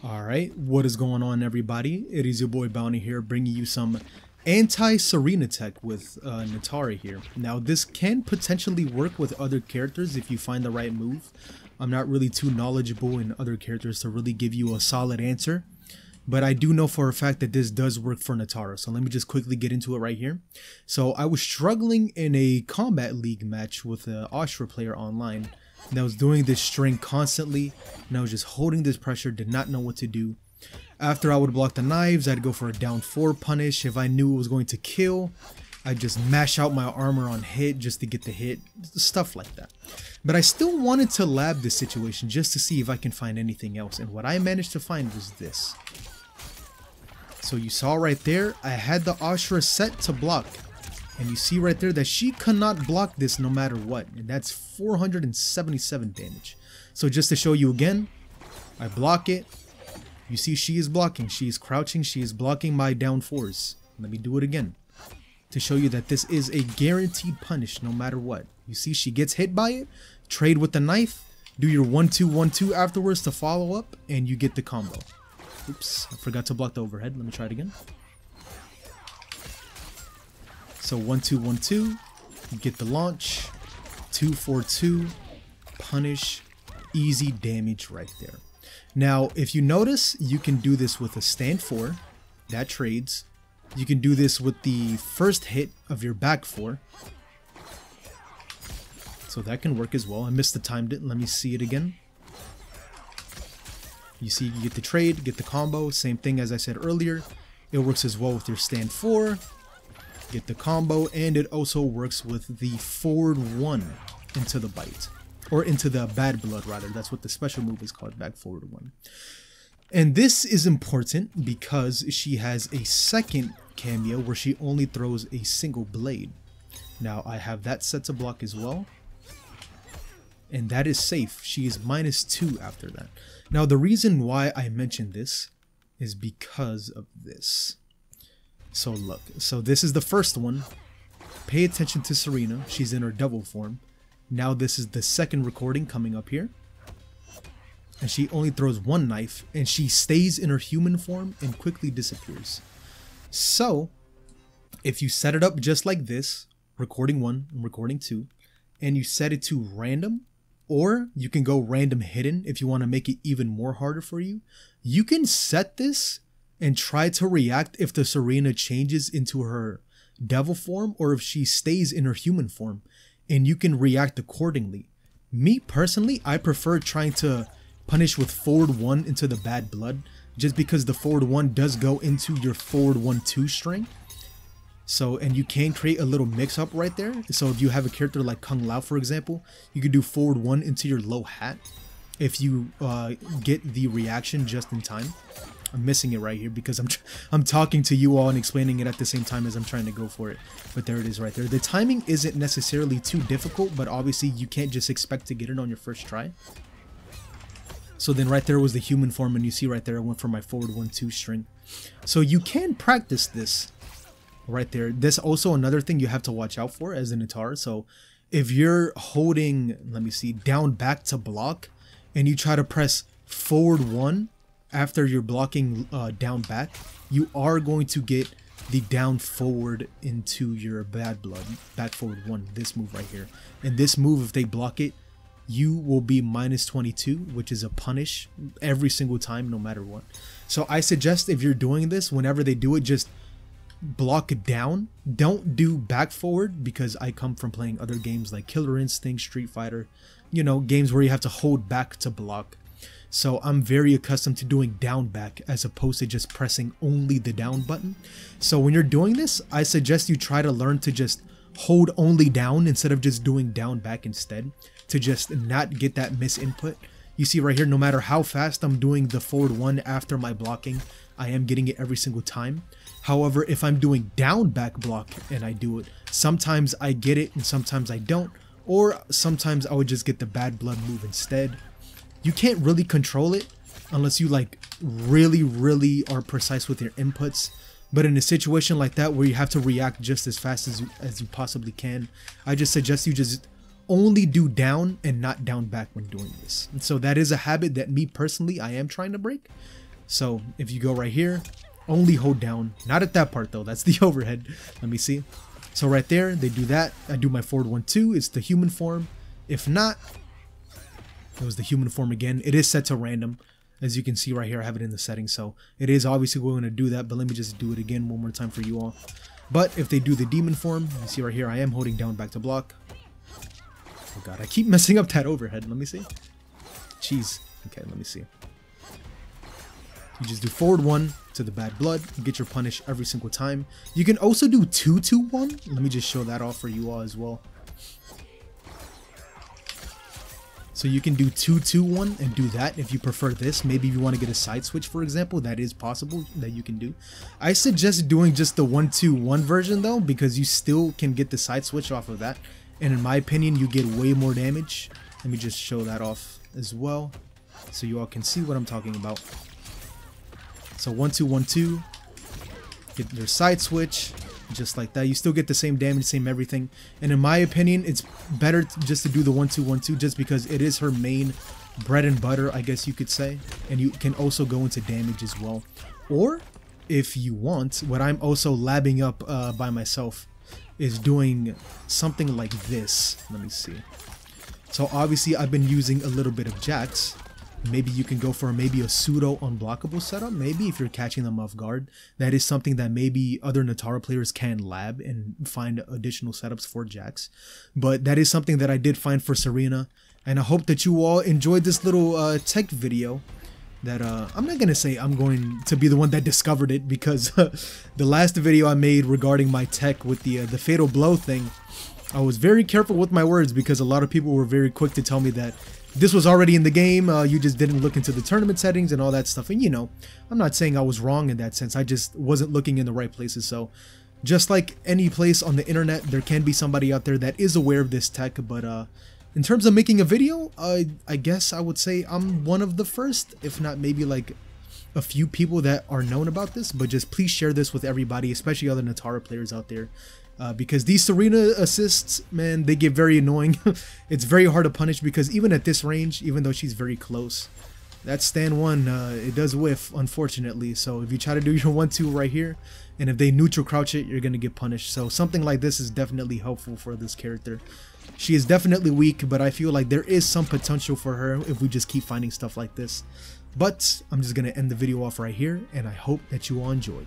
Alright, what is going on, everybody? It is your boy Bounty here, bringing you some Anti-Sareena tech with Nitara here. Now, this can potentially work with other characters if you find the right move. I'm not really too knowledgeable in other characters to really give you a solid answer, but I do know for a fact that this does work for Nitara, so let me just quickly get into it right here. So, I was struggling in a Kombat League match with an Astra player online, and I was doing this string constantly, and I was just holding this pressure, did not know what to do. After I would block the knives, I'd go for a down 4 punish. If I knew it was going to kill, I'd just mash out my armor on hit just to get the hit, stuff like that. But I still wanted to lab this situation just to see if I can find anything else, and what I managed to find was this. So you saw right there, I had the Astra set to block. And you see right there that she cannot block this no matter what. And that's 477 damage. So just to show you again, I block it. You see she is blocking. She is crouching. She is blocking my down 4s. Let me do it again. To show you that this is a guaranteed punish no matter what. You see she gets hit by it. Trade with the knife. Do your 1-2, 1-2 afterwards to follow up. And you get the combo. Oops. I forgot to block the overhead. Let me try it again. So 1-2, 1-2, get the launch, 2-4-2, punish, easy damage right there. Now, if you notice, you can do this with a stand 4, that trades. You can do this with the first hit of your back 4. So that can work as well. I missed the timed it. Let me see it again. You see, you get the trade, get the combo. Same thing as I said earlier. It works as well with your stand 4. Get the combo, and it also works with the forward 1 into the bite, or into the bad blood rather. That's what the special move is called, back forward 1. And this is important because she has a second cameo where she only throws a single blade. Now I have that set to block as well, and that is safe. She is -2 after that. Now the reason why I mentioned this is because of this. So look, so this is the first one. Pay attention to Sareena. She's in her devil form. Now this is the second recording coming up here. And she only throws 1 knife, and she stays in her human form and quickly disappears. So, if you set it up just like this, recording 1 and recording 2, and you set it to random, or you can go random hidden if you want to make it even more harder for you, you can set this and try to react if the Sareena changes into her devil form or if she stays in her human form, and you can react accordingly. Me personally, I prefer trying to punish with forward 1 into the bad blood, just because the forward 1 does go into your forward 1-2 string. So, and you can create a little mix up right there. So if you have a character like Kung Lao, for example, you could do forward 1 into your low hat if you get the reaction just in time. I'm missing it right here because I'm talking to you all and explaining it at the same time as I'm trying to go for it. But there it is right there. The timing isn't necessarily too difficult, but obviously you can't just expect to get it on your first try. So then right there was the human form, and you see right there I went for my forward 1-2 string. So you can practice this right there. This also another thing you have to watch out for as an Nitara. So if you're holding, let me see, down back to block, and you try to press forward 1 after you're blocking down back, you are going to get the down forward into your bad blood, back forward 1, this move right here. And this move, if they block it, you will be -22, which is a punish every single time, no matter what. So I suggest if you're doing this, whenever they do it, just block it down. Don't do back forward, because I come from playing other games like Killer Instinct, Street Fighter, you know, games where you have to hold back to block. So I'm very accustomed to doing down back as opposed to just pressing only the down button. So when you're doing this, I suggest you try to learn to just hold only down instead of just doing down back instead, to just not get that misinput. You see right here, no matter how fast I'm doing the forward 1 after my blocking, I am getting it every single time. However, if I'm doing down back block and I do it, sometimes I get it and sometimes I don't, or sometimes I would just get the bad blood move instead. You can't really control it unless you like really are precise with your inputs. But in a situation like that where you have to react just as fast as you possibly can, I just suggest you just only do down and not down back when doing this. And so that is a habit that me personally, I am trying to break. So if you go right here, only hold down, not at that part though, that's the overhead. Let me see. So right there, they do that. I do my forward 1-2, it's the human form. If not, it was the human form again. It is set to random. As you can see right here, I have it in the settings, so it is obviously going to do that, but let me just do it again one more time for you all. But if they do the demon form, you see right here, I am holding down back to block. Oh god, I keep messing up that overhead. Let me see. Jeez. Okay, let me see. You just do forward 1 to the bad blood. You get your punish every single time. You can also do 2-2-1. Let me just show that off for you all as well. So you can do 2-2-1 and do that if you prefer this. Maybe if you want to get a side switch, for example, that is possible that you can do. I suggest doing just the 1-2-1 version though, because you still can get the side switch off of that. And in my opinion, you get way more damage. Let me just show that off as well, so you all can see what I'm talking about. So 1-2-1-2, get your side switch, just like that. You still get the same damage, same everything. And in my opinion, it's better just to do the 1-2-1-2 just because it is her main bread and butter, I guess you could say. And you can also go into damage as well. Or if you want, what I'm also labbing up by myself is doing something like this. Let me see. So obviously I've been using a little bit of Jax. Maybe you can go for maybe a pseudo unblockable setup. Maybe if you're catching them off guard, that is something that maybe other Nitara players can lab and find additional setups for Jax. But that is something that I did find for Sareena, and I hope that you all enjoyed this little tech video. That I'm not gonna say I'm going to be the one that discovered it, because the last video I made regarding my tech with the fatal blow thing, I was very careful with my words because a lot of people were very quick to tell me that this was already in the game, you just didn't look into the tournament settings and all that stuff. And you know, I'm not saying I was wrong in that sense, I just wasn't looking in the right places. So just like any place on the internet, there can be somebody out there that is aware of this tech. But in terms of making a video, I guess I would say I'm one of the first, if not maybe like a few people that are known about this. But just please share this with everybody, especially other Nitara players out there. Because these Sareena assists, man, they get very annoying. It's very hard to punish because even at this range, even though she's very close, that stand 1, it does whiff, unfortunately. So if you try to do your 1-2 right here, and if they neutral crouch it, you're going to get punished. So something like this is definitely helpful for this character. She is definitely weak, but I feel like there is some potential for her if we just keep finding stuff like this. But I'm just going to end the video off right here, and I hope that you all enjoyed.